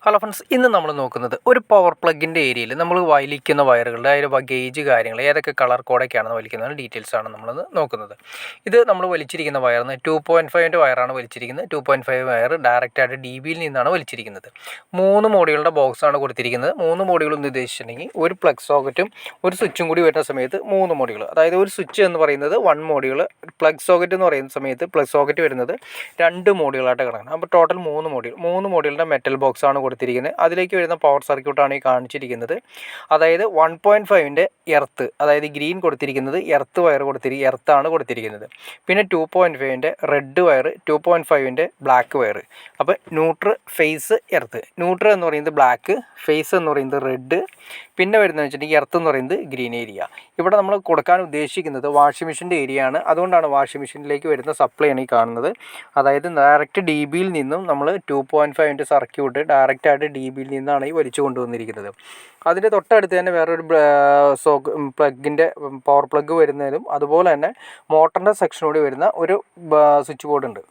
Hello friends, ഇന്ന് നമ്മൾ നോക്കുന്നത് ഒരു പവർ പ്ലഗിൻ്റെ ഏരിയയിൽ നമ്മൾ വലിക്കുന്ന വയറുകളുടെ അതിൻ്റെ ഗേജ് കാര്യങ്ങൾ ഏതൊക്കെ കളർ കോഡൊക്കെയാണെന്ന് വലിക്കുന്നതിന് ഡീറ്റെയിൽസാണ് നമ്മൾ നോക്കുന്നത്. ഇത് നമ്മൾ വലിച്ചിരിക്കുന്ന വയറിന് 2.5 വയറാണ് വലിച്ചിരിക്കുന്നത്. 2.5 വയർ ഡയറക്റ്റായിട്ട് ഡി ബിയിൽ നിന്നാണ് വലിച്ചിരിക്കുന്നത്. 3 മോഡികളുടെ ബോക്സാണ് കൊടുത്തിരിക്കുന്നത്. 3 മോഡികൾ എന്ന് ഉദ്ദേശിച്ചിട്ടുണ്ടെങ്കിൽ ഒരു പ്ലഗ് സോക്കറ്റും ഒരു സ്വിച്ചും കൂടി വരുന്ന സമയത്ത് 3 മോഡികൾ, അതായത് ഒരു സ്വിച്ച് എന്ന് പറയുന്നത് 1 മോഡികൾ, പ്ലഗ് സോക്കറ്റ് എന്ന് പറയുന്ന സമയത്ത് പ്ലഗ് സോക്കറ്റ് വരുന്നത് 2 മോഡികളായിട്ട് കിടക്കണം. അപ്പോൾ ടോട്ടൽ 3 മോഡികളുടെ മെറ്റൽ ബോക്സാണ് കൊടുത്തിരിക്കുന്നത്. അതിലേക്ക് വരുന്ന പവർ സർക്യൂട്ടാണ് ഈ കാണിച്ചിരിക്കുന്നത്. അതായത് 1.5ൻ്റെ എർത്ത്, അതായത് ഗ്രീൻ കൊടുത്തിരിക്കുന്നത് എർത്ത് വയർ എർത്താണ് കൊടുത്തിരിക്കുന്നത്. പിന്നെ 2.5ൻ്റെ റെഡ് വയർ, 2.5ൻ്റെ ബ്ലാക്ക് വയർ. അപ്പോൾ ന്യൂട്രൽ, ഫേസ്, എർത്ത്. ന്യൂട്രൽ എന്ന് പറയുന്നത് ബ്ലാക്ക്, ഫേസ് എന്ന് പറയുന്നത് റെഡ്, പിന്നെ വരുന്നതെന്ന് വെച്ചിട്ടുണ്ടെങ്കിൽ എർത്ത് എന്ന് പറയുന്നത് ഗ്രീൻ ഏരിയ. ഇവിടെ നമ്മൾ കൊടുക്കാൻ ഉദ്ദേശിക്കുന്നത് വാഷിംഗ് മെഷീൻ്റെ ഏരിയ ആണ്. അതുകൊണ്ടാണ് വാഷിംഗ് മെഷീനിലേക്ക് വരുന്ന സപ്ലൈ ആണ് ഈ കാണുന്നത്. അതായത് ഡയറക്റ്റ് ഡി ബിയിൽ നിന്നും നമ്മൾ 2.5ൻ്റെ സർക്യൂട്ട് ഡയറക്റ്റായിട്ട് ഡി ബിയിൽ നിന്നാണ് ഈ വലിച്ചു കൊണ്ടുവന്നിരിക്കുന്നത്. അതിൻ്റെ തൊട്ടടുത്ത് തന്നെ വേറൊരു പ്ലഗിൻ്റെ പവർ പ്ലഗ് വരുന്നതിനും അതുപോലെ തന്നെ മോട്ടറിൻ്റെ സെക്ഷനോട് വരുന്ന ഒരു സ്വിച്ച് ബോർഡ് ഉണ്ട്.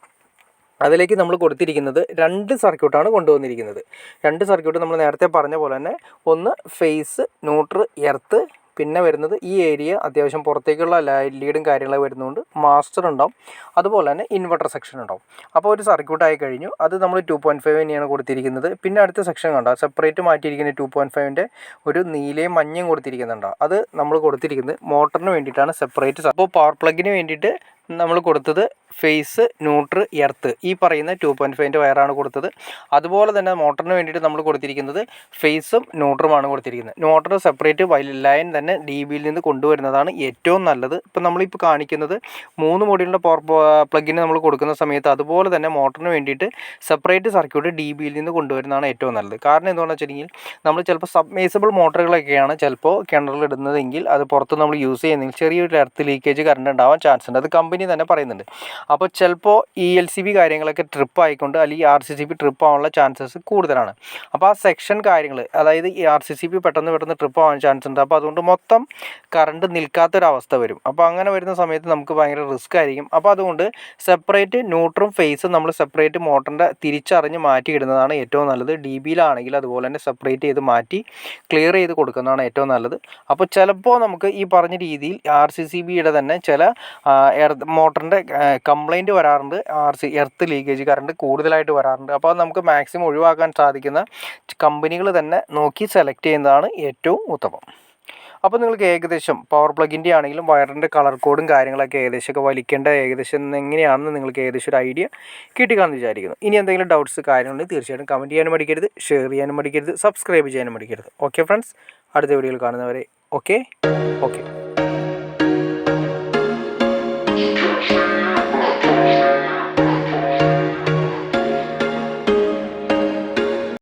അതിലേക്ക് നമ്മൾ കൊടുത്തിരിക്കുന്നത് 2 സർക്യൂട്ടാണ് കൊണ്ടുവന്നിരിക്കുന്നത്. 2 സർക്യൂട്ട് നമ്മൾ നേരത്തെ പറഞ്ഞ പോലെ തന്നെ ഒന്ന് ഫേസ്, ന്യൂട്രൽ, എർത്ത്, പിന്നെ വരുന്നത് ഈ ഏരിയ അത്യാവശ്യം പുറത്തേക്കുള്ള ലീഡും കാര്യങ്ങളൊക്കെ വരുന്നതുകൊണ്ട് മാസ്റ്റർ ഉണ്ടാവും, അതുപോലെ തന്നെ ഇൻവെർട്ടർ സെക്ഷൻ ഉണ്ടാവും. അപ്പോൾ ഒരു സർക്യൂട്ടായി കഴിഞ്ഞു. അത് നമ്മൾ 2.5 തന്നെയാണ് കൊടുത്തിരിക്കുന്നത്. പിന്നെ അടുത്ത സെക്ഷൻ കണ്ടോ, സെപ്പറേറ്റ് മാറ്റിയിരിക്കുന്ന 2.5ൻ്റെ ഒരു നീലയും മഞ്ഞയും കൊടുത്തിരിക്കുന്നുണ്ടോ, അത് നമ്മൾ കൊടുത്തിരിക്കുന്നത് മോട്ടറിന് വേണ്ടിയിട്ടാണ് സെപ്പറേറ്റ്. അപ്പോൾ പവർ പ്ലഗിന് വേണ്ടിയിട്ട് നമ്മൾ കൊടുത്തത് ഫേസ്, ന്യൂട്രൽ, എർത്ത്, ഈ പറയുന്ന 2.5ൻ്റെ വയറാണ് കൊടുത്തത്. അതുപോലെ തന്നെ മോട്ടറിന് വേണ്ടിയിട്ട് നമ്മൾ കൊടുത്തിരിക്കുന്നത് ഫേസും ന്യൂട്രലുമാണ് കൊടുത്തിരിക്കുന്നത്. ന്യൂട്രൽ സെപ്പറേറ്റ് ലൈൻ തന്നെ ഡി ബിയിൽ നിന്ന് കൊണ്ടുവരുന്നതാണ് ഏറ്റവും നല്ലത്. ഇപ്പം നമ്മളിപ്പോൾ കാണിക്കുന്നത് 3 മോഡലിൻ്റെ പവർ പ്ലഗിന് നമ്മൾ കൊടുക്കുന്ന സമയത്ത് അതുപോലെ തന്നെ മോട്ടറിന് വേണ്ടിയിട്ട് സെപ്പറേറ്റ് സർക്യൂട്ട് ഡി ബിയിൽ നിന്ന് കൊണ്ടുവരുന്നതാണ് ഏറ്റവും നല്ലത്. കാരണം എന്താണെന്ന് വെച്ചിട്ടുണ്ടെങ്കിൽ നമ്മൾ ചിലപ്പോൾ സബ്മേഴ്സിബിൾ മോട്ടറുകളൊക്കെയാണ് ചിലപ്പോൾ കിണറിലിടുന്നതെങ്കിൽ അത് പുറത്ത് നമ്മൾ യൂസ് ചെയ്യുന്നെങ്കിൽ ചെറിയൊരു എർത്ത് ലീക്കേജ് കറണ്ട് ഉണ്ടാവാൻ ചാൻസ് ഉണ്ട്. അത് കമ്പനി തന്നെ പറയുന്നുണ്ട്. അപ്പോൾ ചിലപ്പോൾ ഈ LCB കാര്യങ്ങളൊക്കെ ട്രിപ്പ് ആയിക്കൊണ്ട് അല്ലെങ്കിൽ RCCB ട്രിപ്പ് ആവാനുള്ള ചാൻസസ് കൂടുതലാണ്. അപ്പോൾ ആ സെക്ഷൻ കാര്യങ്ങൾ, അതായത് ഈ RCCB പെട്ടെന്ന് ട്രിപ്പ് ആവാൻ ചാൻസ് ഉണ്ട്. അപ്പോൾ അതുകൊണ്ട് മൊത്തം കറണ്ട് നിൽക്കാത്തൊരവസ്ഥ വരും. അപ്പോൾ അങ്ങനെ വരുന്ന സമയത്ത് നമുക്ക് ഭയങ്കര റിസ്ക് ആയിരിക്കും. അപ്പോൾ അതുകൊണ്ട് സെപ്പറേറ്റ് ന്യൂട്രും ഫേസും നമ്മൾ സെപ്പറേറ്റ് മോട്ടറിൻ്റെ തിരിച്ചറിഞ്ഞ് മാറ്റിയിടുന്നതാണ് ഏറ്റവും നല്ലത്. ഡി ബിയിലാണെങ്കിൽ അതുപോലെ തന്നെ സെപ്പറേറ്റ് ചെയ്ത് മാറ്റി ക്ലിയർ ചെയ്ത് കൊടുക്കുന്നതാണ് ഏറ്റവും നല്ലത്. അപ്പോൾ ചിലപ്പോൾ നമുക്ക് ഈ പറഞ്ഞ രീതിയിൽ RCCBയുടെ തന്നെ ചില മോട്ടറിൻ്റെ കംപ്ലൈൻറ്റ് വരാറുണ്ട്. എർത്ത് ലീക്കേജ് കറണ്ട് കൂടുതലായിട്ട് വരാറുണ്ട്. അപ്പോൾ അത് നമുക്ക് മാക്സിമം ഒഴിവാക്കാൻ സാധിക്കുന്ന കമ്പനികൾ തന്നെ നോക്കി സെലക്ട് ചെയ്യുന്നതാണ് ഏറ്റവും ഉത്തമം. അപ്പോൾ നിങ്ങൾക്ക് ഏകദേശം പവർ പ്ലഗിൻ്റെ ആണെങ്കിലും വയറിൻ്റെ കളർ കോഡും കാര്യങ്ങളൊക്കെ ഏകദേശമൊക്കെ വലിക്കേണ്ട ഏകദേശം എങ്ങനെയാണെന്ന് നിങ്ങൾക്ക് ഏകദേശം ഒരു ഐഡിയ കിട്ടിക്കാണെന്ന് വിചാരിക്കുന്നു. ഇനി എന്തെങ്കിലും ഡൗട്ട്സ് കാര്യങ്ങളുണ്ടെങ്കിൽ തീർച്ചയായിട്ടും കമൻറ്റ് ചെയ്യാനും മടിക്കരുത്, ഷെയർ ചെയ്യാനും മടിക്കരുത്, സബ്സ്ക്രൈബ് ചെയ്യാനും മടിക്കരുത്. ഓക്കെ ഫ്രണ്ട്സ്, അടുത്ത വീഡിയോയിൽ കാണുന്നവരെ ഓക്കെ.